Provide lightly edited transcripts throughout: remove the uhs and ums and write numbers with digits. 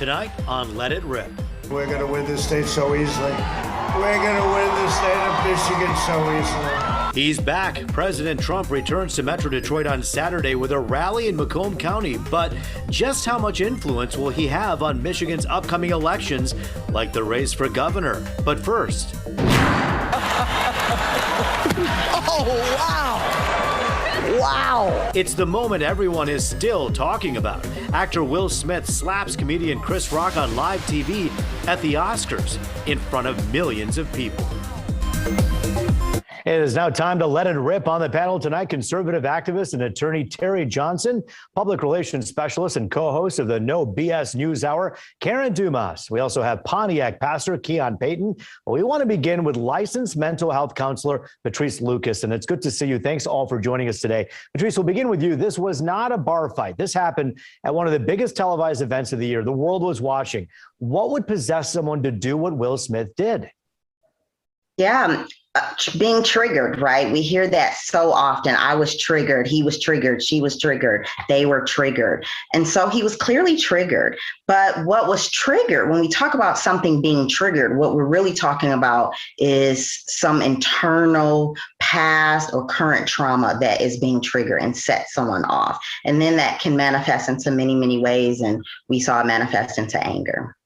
Tonight on Let It Rip. We're going to win this state so easily. We're going to win the state of Michigan so easily. He's back. President Trump returns to Metro Detroit on Saturday with a rally in Macomb County. But just how much influence will he have on Michigan's upcoming elections, like the race for governor? But first. Oh, wow. Wow. It's the moment everyone is still talking about. Actor Will Smith slaps comedian Chris Rock on live TV at the Oscars in front of millions of people. It is now time to let it rip. On the panel tonight, conservative activist and attorney Terry Johnson, public relations specialist and co-host of the No BS News Hour, Karen Dumas. We also have Pontiac pastor Keon Payton. We want to begin with licensed mental health counselor Patrice Lucas, and it's good to see you. Thanks all for joining us today. Patrice, we'll begin with you. This was not a bar fight. This happened at one of the biggest televised events of the year. The world was watching. What would possess someone to do what Will Smith did? Yeah, being triggered, right? We hear that so often. I was triggered. He was triggered. She was triggered. They were triggered. And so he was clearly triggered. But what was triggered, when we talk about something being triggered, what we're really talking about is some internal past or current trauma that is being triggered and set someone off. And then that can manifest into many, many ways. And we saw it manifest into anger.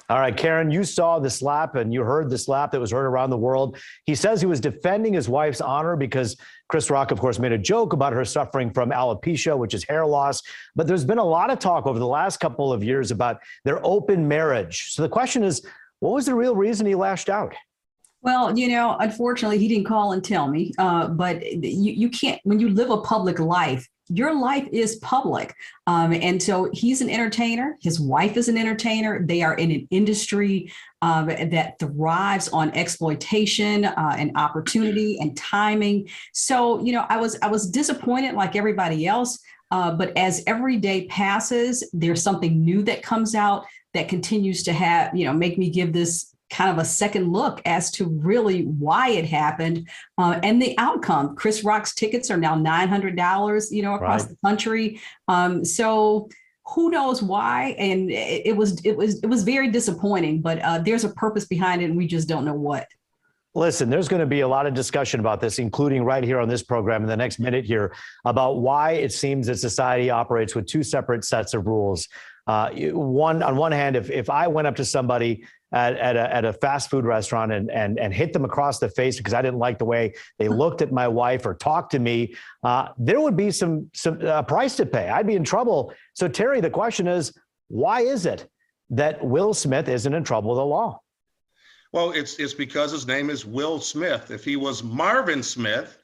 All right, Karen, you saw the slap and you heard the slap that was heard around the world. He says he was defending his wife's honor because Chris Rock, of course, made a joke about her suffering from alopecia, which is hair loss. But there's been a lot of talk over the last couple of years about their open marriage. So the question is, what was the real reason he lashed out? Well, unfortunately, he didn't call and tell me. But you can't, when you live a public life, your life is public. And so he's an entertainer. His wife is an entertainer. They are in an industry that thrives on exploitation and opportunity and timing. So, I was disappointed like everybody else. But as every day passes, there's something new that comes out that continues to have, make me give this kind of a second look as to really why it happened and the outcome. Chris Rock's tickets are now $900, across the country. So who knows why? And it was very disappointing, but there's a purpose behind it and we just don't know what. Listen, there's going to be a lot of discussion about this, including right here on this program in the next minute here, about why it seems that society operates with two separate sets of rules. On one hand, if I went up to somebody at a fast food restaurant and hit them across the face because I didn't like the way they looked at my wife or talked to me, there would be some price to pay. I'd be in trouble. So, Terry, the question is, why is it that Will Smith isn't in trouble with the law? Well, it's because his name is Will Smith. If he was Marvin Smith,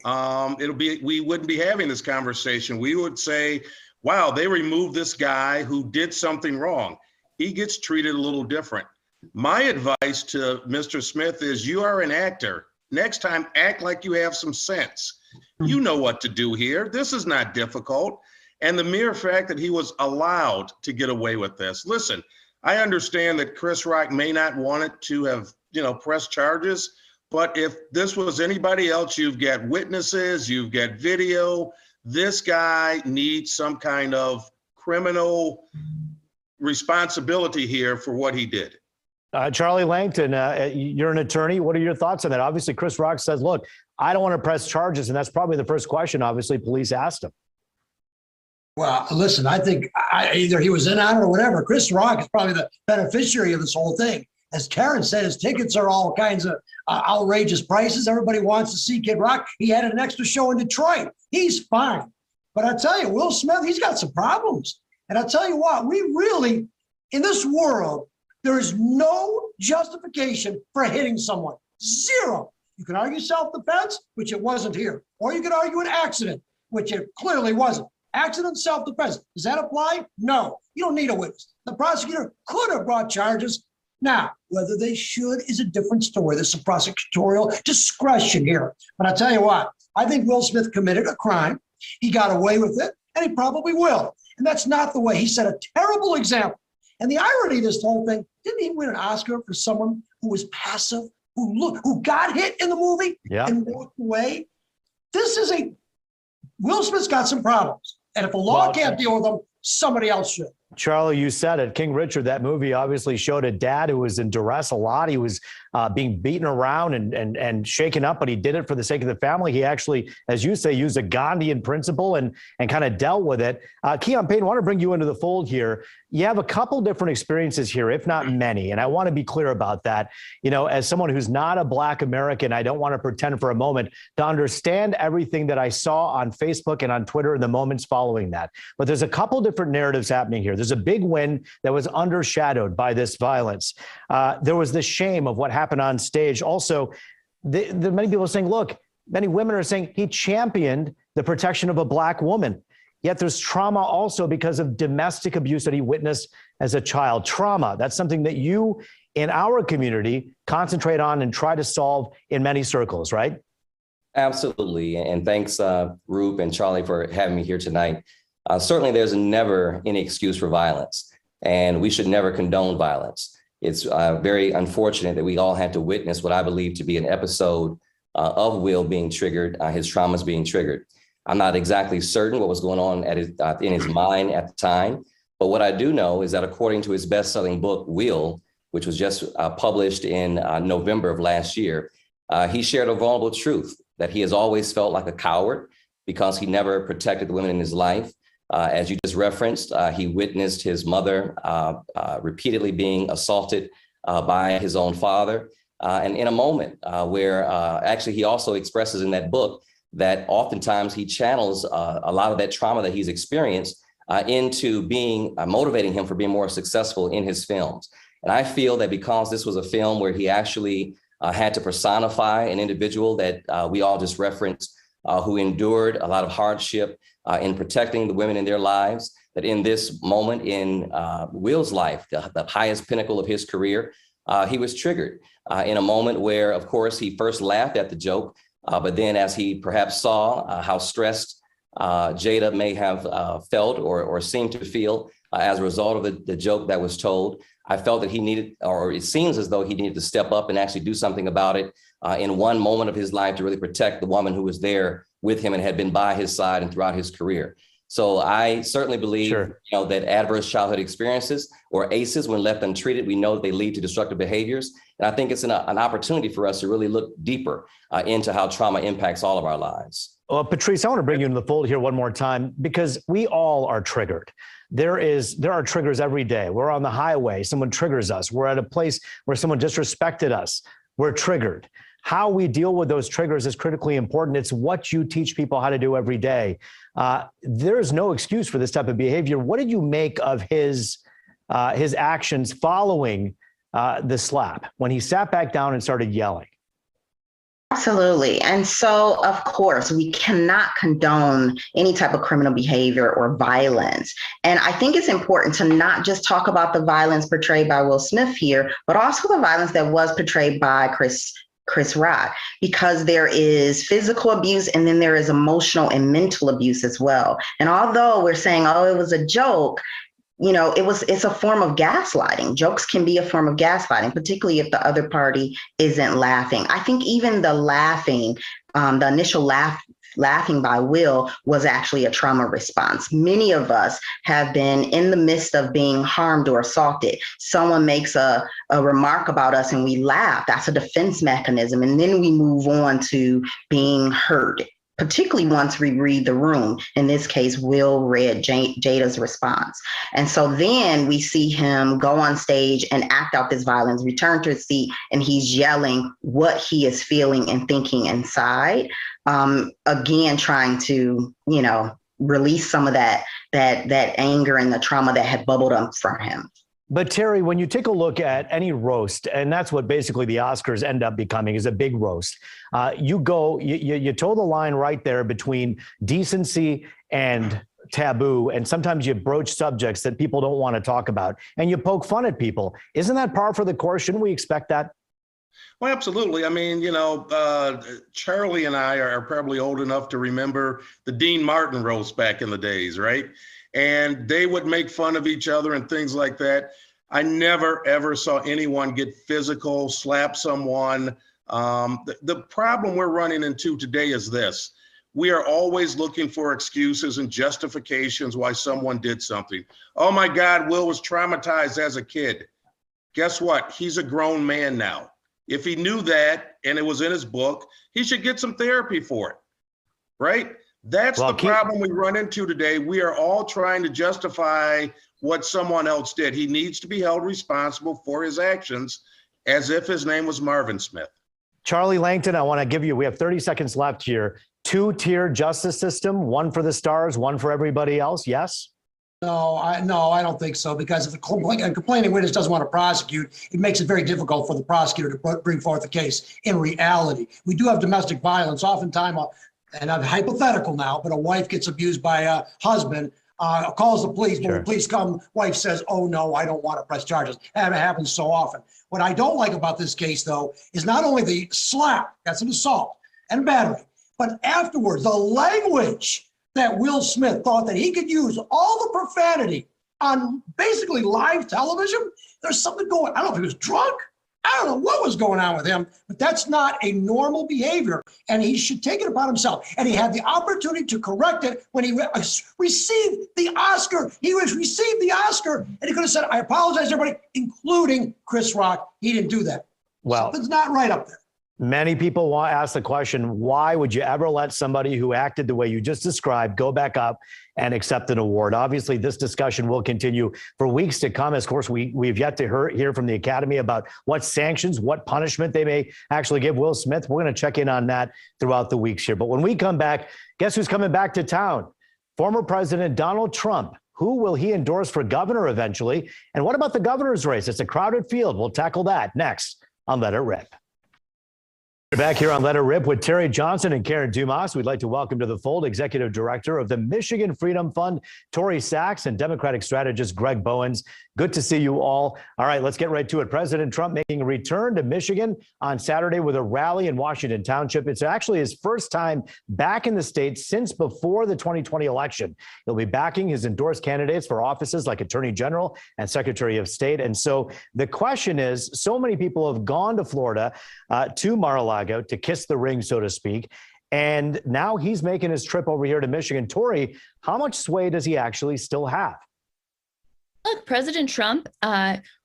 we wouldn't be having this conversation. We would say, wow, they removed this guy who did something wrong. He gets treated a little different. My advice to Mr. Smith is, you are an actor. Next time, act like you have some sense. You know what to do here. This is not difficult. And the mere fact that he was allowed to get away with this. Listen, I understand that Chris Rock may not want it to have, pressed charges, but if this was anybody else, you've got witnesses, you've got video. This guy needs some kind of criminal responsibility here for what he did. Charlie Langton, you're an attorney. What are your thoughts on that? Obviously, Chris Rock says, look, I don't want to press charges. And that's probably the first question, obviously, police asked him. Well, listen, I think either he was in on it or whatever. Chris Rock is probably the beneficiary of this whole thing. As Karen said, his tickets are all kinds of outrageous prices. Everybody wants to see Kid Rock. He had an extra show in Detroit. He's fine. But I tell you, Will Smith, he's got some problems. And I'll tell you what, we really, in this world, there is no justification for hitting someone. Zero. You can argue self-defense, which it wasn't here. Or you could argue an accident, which it clearly wasn't. Accident, self-defense. Does that apply? No. You don't need a witness. The prosecutor could have brought charges. Now, whether they should is a different story. There's some prosecutorial discretion here. But I'll tell you what, I think Will Smith committed a crime. He got away with it, and he probably will. And that's not the way. He set a terrible example. And the irony of this whole thing, didn't he win an Oscar for someone who was passive, who got hit in the movie and walked away? Will Smith's got some problems. And if the law can't deal with them, somebody else should. Charlie, you said it. King Richard, that movie obviously showed a dad who was in duress a lot. He was being beaten around and shaken up, but he did it for the sake of the family. He actually, as you say, used a Gandhian principle and kind of dealt with it. Keon Payne, I want to bring you into the fold here. You have a couple different experiences here, if not many, and I want to be clear about that. You know, as someone who's not a Black American, I don't want to pretend for a moment to understand everything that I saw on Facebook and on Twitter in the moments following that. But there's a couple different narratives happening here. There's a big win that was undershadowed by this violence. There was the shame of what happened on stage. Also, many people are saying, look, many women are saying he championed the protection of a Black woman. Yet there's trauma also because of domestic abuse that he witnessed as a child. Trauma, that's something that you in our community concentrate on and try to solve in many circles, right? Absolutely. And thanks, Rube and Charlie, for having me here tonight. Certainly, there's never any excuse for violence, and we should never condone violence. It's very unfortunate that we all had to witness what I believe to be an episode of Will being triggered, his traumas being triggered. I'm not exactly certain what was going on in his mind at the time, but what I do know is that according to his best-selling book, Will, which was just published in November of last year, he shared a vulnerable truth that he has always felt like a coward because he never protected the women in his life. As you just referenced, he witnessed his mother repeatedly being assaulted by his own father. And in a moment where actually he also expresses in that book that oftentimes he channels a lot of that trauma that he's experienced into being motivating him for being more successful in his films. And I feel that because this was a film where he actually had to personify an individual that we all just referenced, who endured a lot of hardship in protecting the women in their lives, that in this moment in Will's life, the highest pinnacle of his career, he was triggered in a moment where, of course, he first laughed at the joke, but then as he perhaps saw how stressed Jada may have felt or seemed to feel as a result of the joke that was told, I felt that he needed, or it seems as though he needed to step up and actually do something about it in one moment of his life to really protect the woman who was there with him and had been by his side and throughout his career. So I certainly believe that adverse childhood experiences, or ACEs, when left untreated, we know that they lead to destructive behaviors. And I think it's an opportunity for us to really look deeper into how trauma impacts all of our lives. Well, Patrice, I want to bring you into the fold here one more time, because we all are triggered. There are triggers every day. We're on the highway, someone triggers us. We're at a place where someone disrespected us. We're triggered. How we deal with those triggers is critically important. It's what you teach people how to do every day. There is no excuse for this type of behavior. What did you make of his actions following the slap when he sat back down and started yelling? Absolutely. And so, of course, we cannot condone any type of criminal behavior or violence. And I think it's important to not just talk about the violence portrayed by Will Smith here, but also the violence that was portrayed by Chris Rock, because there is physical abuse and then there is emotional and mental abuse as well. And although we're saying, oh, it was a joke, it's a form of gaslighting. Jokes can be a form of gaslighting, particularly if the other party isn't laughing. I think even the laughing, the initial laughing by Will was actually a trauma response. Many of us have been in the midst of being harmed or assaulted. Someone makes a remark about us and we laugh. That's a defense mechanism. And then we move on to being hurt, particularly once we read the room. In this case, Will read Jada's response. And so then we see him go on stage and act out this violence, return to his seat, and he's yelling what he is feeling and thinking inside. Again, trying to, release some of that anger and the trauma that had bubbled up from him. But Terry, when you take a look at any roast, and that's what basically the Oscars end up becoming, is a big roast. You toe the line right there between decency and taboo, and sometimes you broach subjects that people don't want to talk about, and you poke fun at people. Isn't that par for the course? Shouldn't we expect that? Well, absolutely. I mean, Charlie and I are probably old enough to remember the Dean Martin roast back in the days, right? And they would make fun of each other and things like that. I never, ever saw anyone get physical, slap someone. The problem we're running into today is this. we are always looking for excuses and justifications why someone did something. Oh my God, Will was traumatized as a kid. Guess what? He's a grown man now. If he knew that and it was in his book, he should get some therapy for it, right? That's the problem we run into today. We are all trying to justify what someone else did. He needs to be held responsible for his actions as if his name was Marvin Smith. Charlie Langton, I want to give you, we have 30 seconds left here. Two-tier justice system, one for the stars, one for everybody else. Yes? No, I don't think so, because if a complaining witness doesn't want to prosecute, it makes it very difficult for the prosecutor to bring forth a case. In reality, we do have domestic violence. Oftentimes, and I'm hypothetical now, but a wife gets abused by a husband, calls the police. When the police come, wife says, oh no, I don't want to press charges. And it happens so often. What I don't like about this case, though, is not only the slap, that's an assault and battery, but afterwards, the language that Will Smith thought that he could use all the profanity on basically live television. There's something going, I don't know if he was drunk. I don't know what was going on with him, but that's not a normal behavior, and he should take it upon himself. And he had the opportunity to correct it when he received the Oscar. He received the Oscar, and he could have said, I apologize, everybody, including Chris Rock. He didn't do that. Well, something's not right up there. Many people want to ask the question, why would you ever let somebody who acted the way you just described go back up and accept an award? Obviously, this discussion will continue for weeks to come. Of course, we've yet to hear from the Academy about what sanctions, what punishment they may actually give Will Smith. We're going to check in on that throughout the weeks here. But when we come back, guess who's coming back to town? Former President Donald Trump. Who will he endorse for governor eventually? And what about the governor's race? It's a crowded field. We'll tackle that next on Let It Rip. We're back here on Let It Rip with Terry Johnson and Karen Dumas. We'd like to welcome to the fold Executive Director of the Michigan Freedom Fund, Tori Sachs, and Democratic strategist Greg Bowens. Good to see you all. All right, let's get right to it. President Trump making a return to Michigan on Saturday with a rally in Washington Township. It's actually his first time back in the state since before the 2020 election. He'll be backing his endorsed candidates for offices like Attorney General and Secretary of State. And so the question is, so many people have gone to Florida, to Mar-a-Lago to kiss the ring, so to speak. And now he's making his trip over here to Michigan. Tori, how much sway does he actually still have? Look, President Trump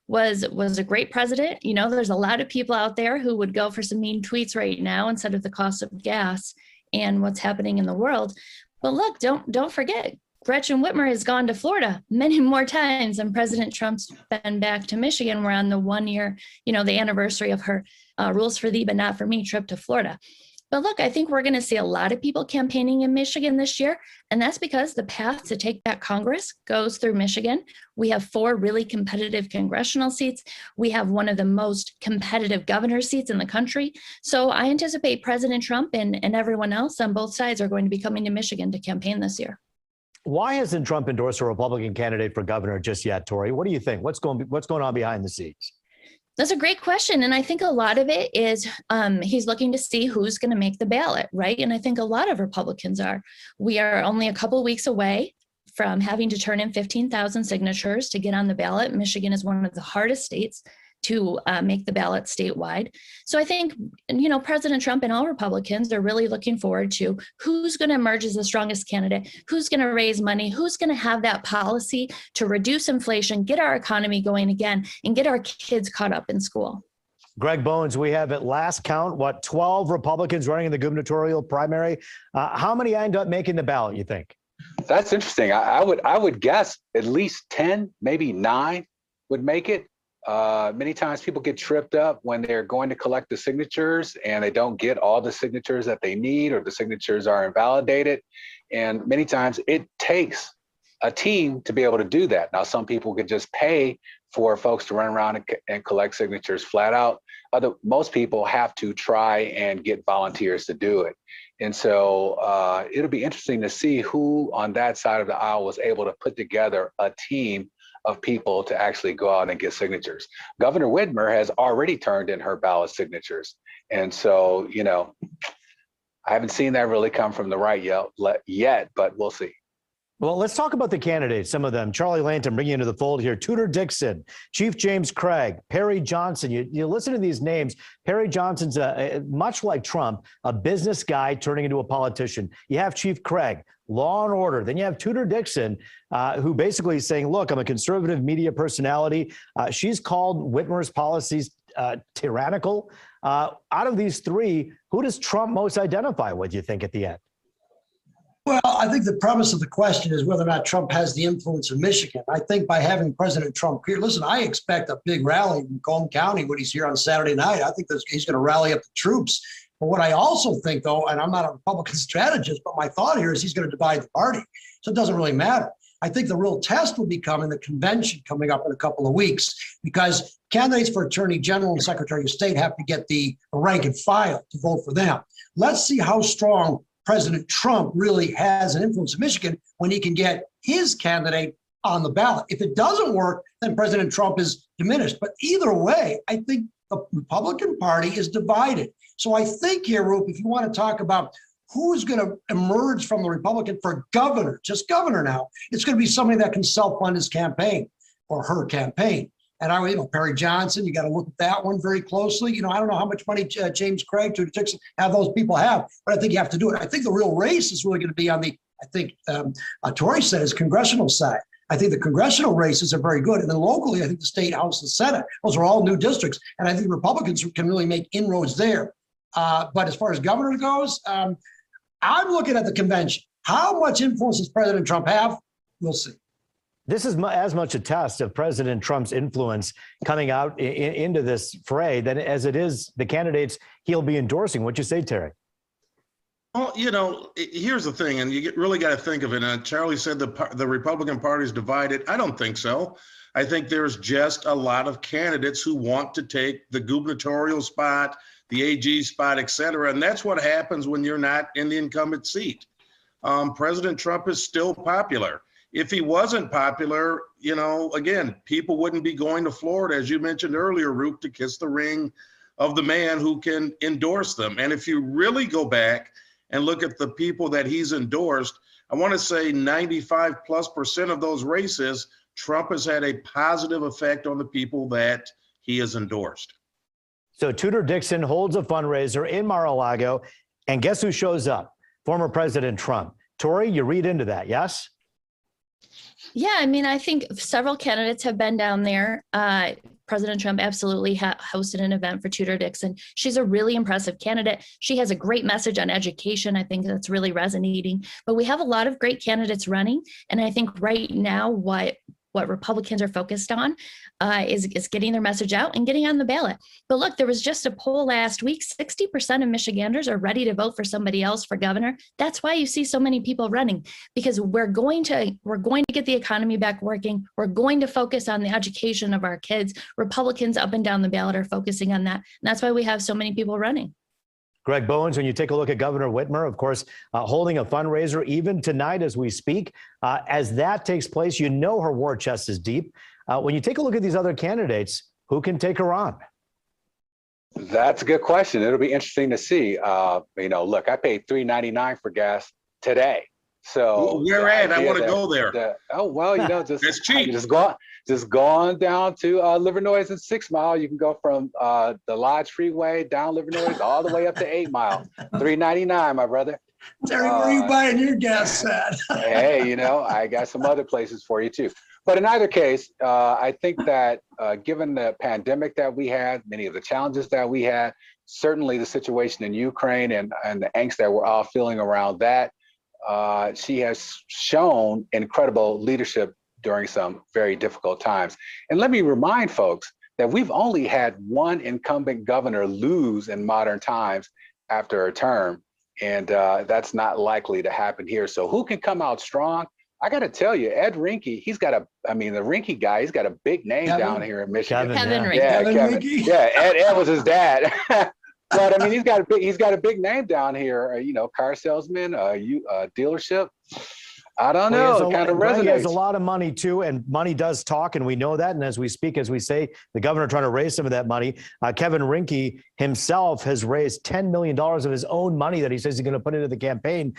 was a great president. You know, there's a lot of people out there who would go for some mean tweets right now instead of the cost of gas and what's happening in the world. But look, don't forget, Gretchen Whitmer has gone to Florida many more times than President Trump's been back to Michigan. We're on the 1 year, the anniversary of her rules for thee, but not for me trip to Florida. But look, I think we're going to see a lot of people campaigning in Michigan this year. And that's because the path to take back Congress goes through Michigan. We have 4 really competitive congressional seats. We have one of the most competitive governor seats in the country. So I anticipate President Trump and everyone else on both sides are going to be coming to Michigan to campaign this year. Why hasn't Trump endorsed a Republican candidate for governor just yet, Tori? What do you think? What's going on behind the scenes? That's a great question. And I think a lot of it is he's looking to see who's going to make the ballot, right? And I think a lot of Republicans are. We are only a couple weeks away from having to turn in 15,000 signatures to get on the ballot. Michigan is one of the hardest states to make the ballot statewide. So I think, President Trump and all Republicans are really looking forward to who's going to emerge as the strongest candidate, who's going to raise money, who's going to have that policy to reduce inflation, get our economy going again, and get our kids caught up in school. Greg Bowens, we have at last count, 12 Republicans running in the gubernatorial primary. How many end up making the ballot, you think? That's interesting. I would guess at least 10, maybe 9 would make it. Many times people get tripped up when they're going to collect the signatures and they don't get all the signatures that they need, or the signatures are invalidated. And many times it takes a team to be able to do that. Now, some people could just pay for folks to run around and collect signatures flat out. Most people have to try and get volunteers to do it. And so it'll be interesting to see who on that side of the aisle was able to put together a team of people to actually go out and get signatures. Governor Whitmer has already turned in her ballot signatures. And so, I haven't seen that really come from the right yet, but we'll see. Well, let's talk about the candidates, some of them. Charlie Langton, bring you into the fold here. Tudor Dixon, Chief James Craig, Perry Johnson. You listen to these names. Perry Johnson's, much like Trump, a business guy turning into a politician. You have Chief Craig, law and order. Then you have Tudor Dixon, who basically is saying, look, I'm a conservative media personality. She's called Whitmer's policies tyrannical. Out of these three, who does Trump most identify with, you think, at the end? Well, I think the premise of the question is whether or not Trump has the influence in Michigan. I think by having President Trump here, listen, I expect a big rally in Macomb County when he's here on Saturday night. I think he's going to rally up the troops. But what I also think, though, and I'm not a Republican strategist, but my thought here is he's going to divide the party. So it doesn't really matter. I think the real test will become in the convention coming up in a couple of weeks, because candidates for Attorney General and Secretary of State have to get the rank and file to vote for them. Let's see how strong President Trump really has an influence in Michigan when he can get his candidate on the ballot. If it doesn't work, then President Trump is diminished. But either way, I think the Republican Party is divided. So I think here, Roop, if you want to talk about who's going to emerge from the Republican for governor, just governor now, it's going to be somebody that can self-fund his campaign or her campaign. And Perry Johnson, you got to look at that one very closely. I don't know how much money James Craig, Tudor Dixon, have those people have, but I think you have to do it. I think the real race is really going to be on the, Tori said, his congressional side. I think the congressional races are very good. And then locally, I think the state house and Senate, those are all new districts. And I think Republicans can really make inroads there. But as far as governor goes, I'm looking at the convention. How much influence does President Trump have? We'll see. This is as much a test of President Trump's influence coming out into this fray than as it is the candidates he'll be endorsing. What'd you say, Terry? Well, here's the thing, and you really got to think of it. Charlie said the Republican Party is divided. I don't think so. I think there's just a lot of candidates who want to take the gubernatorial spot, the AG spot, et cetera. And that's what happens when you're not in the incumbent seat. President Trump is still popular. If he wasn't popular, again, people wouldn't be going to Florida, as you mentioned earlier, Roop, to kiss the ring of the man who can endorse them. And if you really go back and look at the people that he's endorsed, I want to say 95+% of those races, Trump has had a positive effect on the people that he has endorsed. So Tudor Dixon holds a fundraiser in Mar-a-Lago, and guess who shows up? Former President Trump. Tori, you read into that, yes? Yeah, I think several candidates have been down there. President Trump absolutely hosted an event for Tudor Dixon. She's a really impressive candidate. She has a great message on education. I think that's really resonating. But we have a lot of great candidates running. And I think right now what Republicans are focused on is getting their message out and getting on the ballot. But look, there was just a poll last week. 60% of Michiganders are ready to vote for somebody else for governor. That's why you see so many people running, because we're going to get the economy back working. We're going to focus on the education of our kids. Republicans up and down the ballot are focusing on that. And that's why we have so many people running. Greg Bowens, when you take a look at Governor Whitmer, of course, holding a fundraiser even tonight as we speak. As that takes place, her war chest is deep. When you take a look at these other candidates, who can take her on? That's a good question. It'll be interesting to see. Look, I paid $3.99 for gas today. So where at? I want to go there. Just it's cheap. Just going down to Livernois and 6 Mile. You can go from the Lodge Freeway down Livernois all the way up to 8 Mile. $3.99, my brother. Terry, where are you buying your gas at? Hey, I got some other places for you too. But in either case, I think that given the pandemic that we had, many of the challenges that we had, certainly the situation in Ukraine and the angst that we're all feeling around that, she has shown incredible leadership during some very difficult times. And let me remind folks that we've only had one incumbent governor lose in modern times after a term, and that's not likely to happen here. So who can come out strong? I got to tell you, Ed Rinke, the Rinke guy, he's got a big name down here in Michigan. Kevin Rinke. Yeah, Kevin. Yeah, Ed was his dad. But he's got a big name down here. Car salesman, dealership. I don't Well, know. It kind of Greg has a resonates. lot of money too, and money does talk, and we know that. And as we speak, as we say, the governor trying to raise some of that money. Kevin Rinke himself has raised $10 million of his own money that he says he's going to put into the campaign.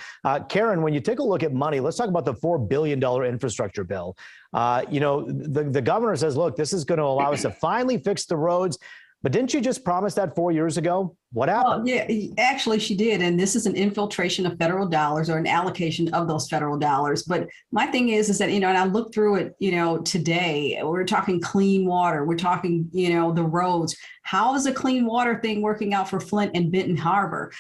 Karen, when you take a look at money, let's talk about the $4 billion infrastructure bill. The governor says, look, this is going to allow us to finally fix the roads. But didn't you just promise that 4 years ago? What happened? Well, yeah, actually she did. And this is an infiltration of federal dollars or an allocation of those federal dollars. But my thing is that, and I looked through it, today, we're talking clean water. We're talking, the roads. How is a clean water thing working out for Flint and Benton Harbor?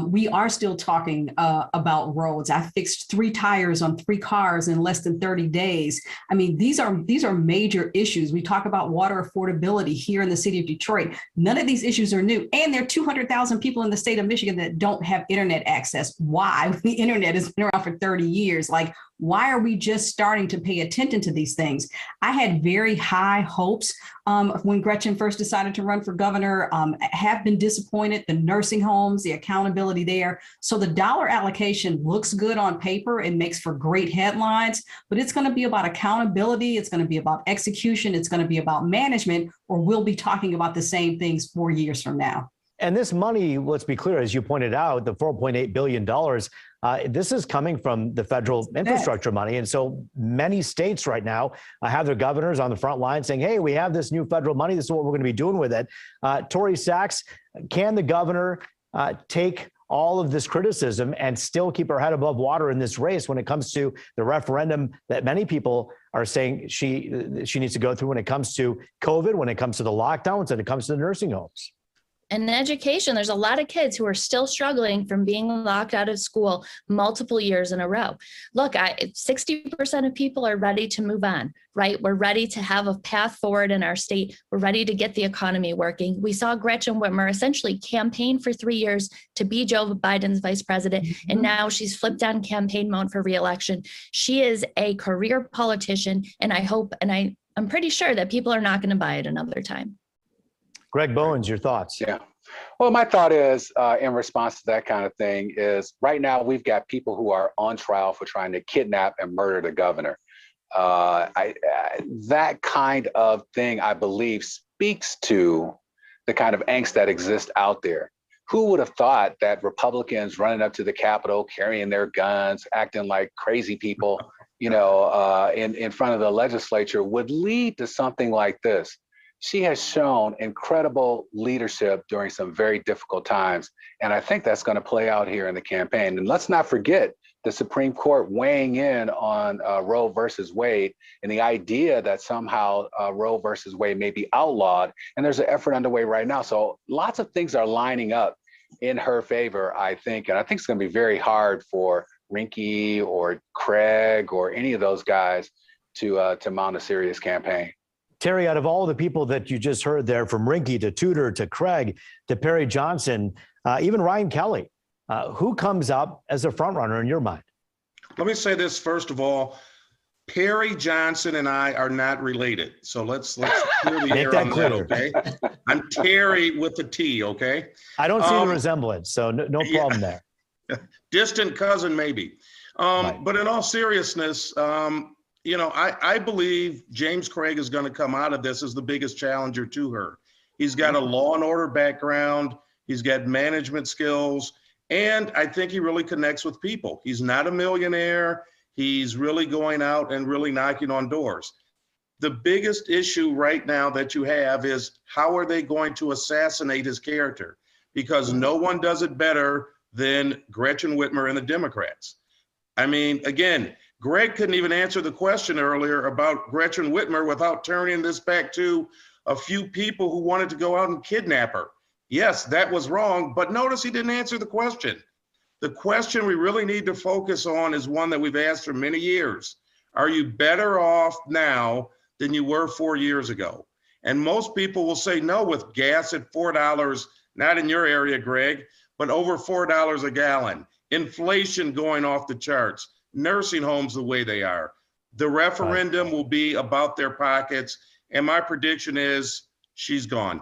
We are still talking about roads. I fixed 3 tires on 3 cars in less than 30 days. I mean, these are major issues. We talk about water affordability here in the city of Detroit. None of these issues are new. And there are 200,000 people in the state of Michigan that don't have internet access. Why? The internet has been around for 30 years. Like, why are we just starting to pay attention to these things? I had very high hopes when Gretchen first decided to run for governor. Have been disappointed. The nursing homes, the accountability there. So the dollar allocation looks good on paper and makes for great headlines, but it's going to be about accountability. It's going to be about execution. It's going to be about management, or we'll be talking about the same things 4 years from now. And this money, let's be clear, as you pointed out, the $4.8 billion, this is coming from the federal infrastructure money. And so many states right now have their governors on the front line saying, hey, we have this new federal money. This is what we're going to be doing with it. Tory Sachs, can the governor take all of this criticism and still keep her head above water in this race when it comes to the referendum that many people are saying she needs to go through when it comes to COVID, when it comes to the lockdowns, when it comes to the nursing homes? And education, there's a lot of kids who are still struggling from being locked out of school multiple years in a row. Look, 60% of people are ready to move on, right? We're ready to have a path forward in our state. We're ready to get the economy working. We saw Gretchen Whitmer essentially campaign for 3 years to be Joe Biden's vice president. And now she's flipped on campaign mode for reelection. She is a career politician. And I hope, and I'm pretty sure that people are not going to buy it another time. Greg Bowens, your thoughts? Yeah. Well, my thought is, in response to that kind of thing, is right now we've got people who are on trial for trying to kidnap and murder the governor. That kind of thing, I believe, speaks to the kind of angst that exists out there. Who would have thought that Republicans running up to the Capitol, carrying their guns, acting like crazy people, in front of the legislature would lead to something like this? She has shown incredible leadership during some very difficult times. And I think that's going to play out here in the campaign. And let's not forget the Supreme Court weighing in on Roe versus Wade and the idea that somehow Roe versus Wade may be outlawed. And there's an effort underway right now. So lots of things are lining up in her favor, I think. And I think it's going to be very hard for Rinke or Craig or any of those guys to mount a serious campaign. Terry, out of all the people that you just heard there, from Rinke to Tudor to Craig to Perry Johnson, even Ryan Kelly, who comes up as a front runner in your mind? Let me say this first of all. Perry Johnson and I are not related. So let's clear the air on that, okay? I'm Terry with a T, okay? I don't see the resemblance, so no problem there. Distant cousin, maybe. Right. But in all seriousness, I believe James Craig is going to come out of this as the biggest challenger to her. He's got a law and order background. He's got management skills. And I think he really connects with people. He's not a millionaire. He's really going out and really knocking on doors. The biggest issue right now that you have is how are they going to assassinate his character? Because no one does it better than Gretchen Whitmer and the Democrats. I mean, again, Greg couldn't even answer the question earlier about Gretchen Whitmer without turning this back to a few people who wanted to go out and kidnap her. Yes, that was wrong, but notice he didn't answer the question. The question we really need to focus on is one that we've asked for many years. Are you better off now than you were 4 years ago? And most people will say no, with gas at $4, not in your area, Greg, but over $4 a gallon, inflation going off the charts, nursing homes the way they are. The referendum will be about their pockets. And my prediction is she's gone.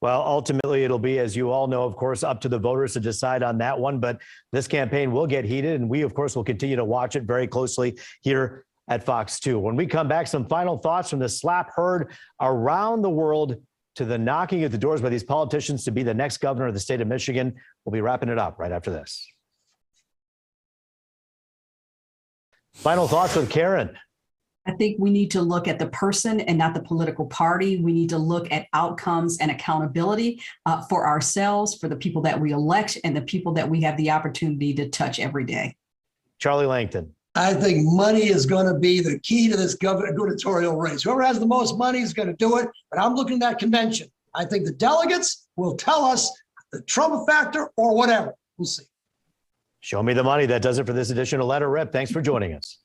Well, ultimately, it'll be, as you all know, of course, up to the voters to decide on that one. But this campaign will get heated, and we, of course, will continue to watch it very closely here at Fox 2. When we come back, some final thoughts from the slap heard around the world to the knocking at the doors by these politicians to be the next governor of the state of Michigan. We'll be wrapping it up right after this. Final thoughts with Karen. I think we need to look at the person and not the political party. We need to look at outcomes and accountability for ourselves, for the people that we elect, and the people that we have the opportunity to touch every day. Charlie Langton. I think money is going to be the key to this gubernatorial race. Whoever has the most money is going to do it. But I'm looking at that convention. I think the delegates will tell us the Trump factor or whatever. We'll see. Show me the money. That does it for this edition of Let It Rip. Thanks for joining us.